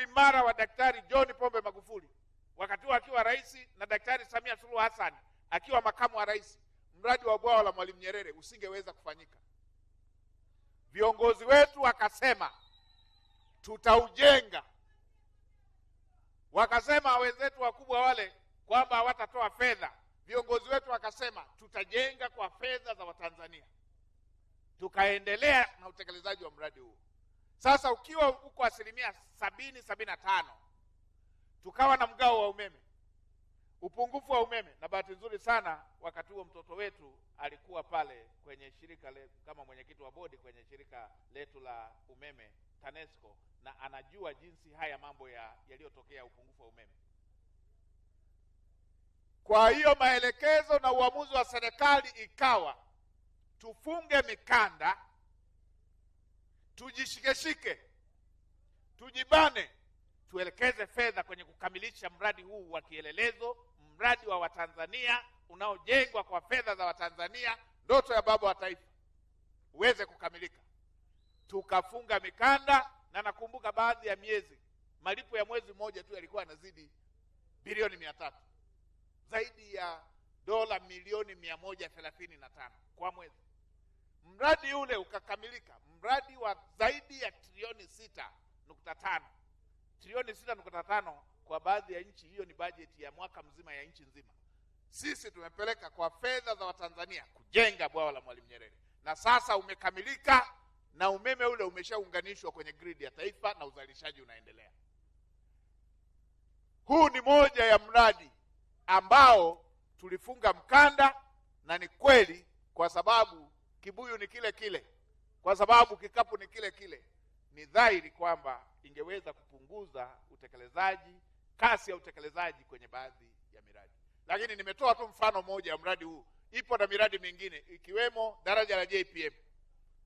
uimara wa Daktari John Pombe Magufuli wakati huo akiwa rais na Daktari Samia Suluhu Hassan akiwa makamu wa rais, mradi wa bwawa la Mwalimu Nyerere usingeweza kufanyika. Viongozi wetu wakasema tutaujenga. Wakasema wenzetu wakubwa wale kwamba hawatatoa fedha. Viongozi wetu wakasema tutajenga kwa fedha za Watanzania. Tukaendelea na utekelezaji wa mradi huu. Sasa ukiwa uko 70-75, tukawa na mgao wa umeme, upungufu wa umeme. Na bahati nzuri sana wakati huo mtoto wetu alikuwa pale kwenye shirika kama mwenyekiti wa bodi kwenye shirika letu la umeme TANESCO, na anajua jinsi haya mambo yaliyotokea upungufu wa umeme. Kwa hiyo maelekezo na uamuzi wa serikali ikawa tufunge mikanda, tujishikeshike, tujibane, tuelekeze fedha kwenye kukamilisha mradi huu wa kielelezo, mradi wa Watanzania unaojengwa kwa fedha za Watanzania, ndoto ya baba wa taifa uweze kukamilika. Tukafunga mikanda, na nakumbuka baadhi ya miezi malipo ya mwezi mmoja tu yalikuwa yanazidi bilioni 300, zaidi ya dola milioni 135 kwa mwezi. Mradi ule ukakamilika, mradi wa zaidi ya trilioni 6.5. Trilioni 6.5 kwa baadhi ya nchi, hiyo ni bajeti ya mwaka mzima ya nchi nzima. Sisi tumepeleka kwa fedha za Watanzania kujenga bwawa la Mwalimu Nyerere, na sasa umekamilika na umeme ule umeshaunganishwa kwenye grid ya taifa na uzalishaji unaendelea. Huu ni moja ya mradi ambao tulifunga mkanda, na ni kweli, kwa sababu kibuyu ni kile kile, kwa sababu kikapu ni kile kile. Ni dhahiri kwamba ingeweza kupunguza utekelezaji, kasi ya utekelezaji kwenye baadhi ya miradi. Lakini nimetoa tu mfano mmoja wa mradi huu. Ipo na miradi mingine ikiwemo daraja la JPM.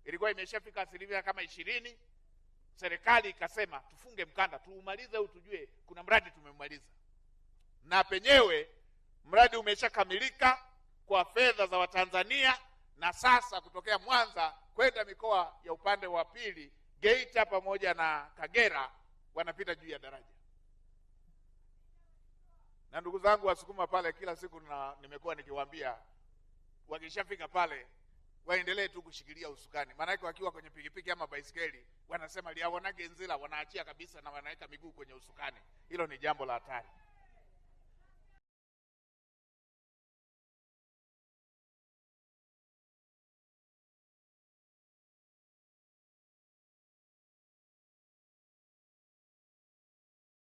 Ilikuwa imeshafika asilimia kama 20. Serikali ikasema tufunge mkanda, tuumalize huu tujue kuna mradi tumemaliza. Na penyewe mradi umeshakamilika kwa fedha za Watanzania, na sasa kutokea Mwanza kwenda mikoa ya upande wa pili, Geita pamoja na Kagera, wanapita juu ya daraja. Na ndugu zangu Wasukuma pale, kila siku nimekuwa nikiwaambia wakishafika pale waendelee tu kushikilia usukani. Maana yake wakiwa kwenye pikipiki ama baisikeli wanasema liaonage nzila, wanaachia kabisa na wanaweka miguu kwenye usukani. Hilo ni jambo la hatari.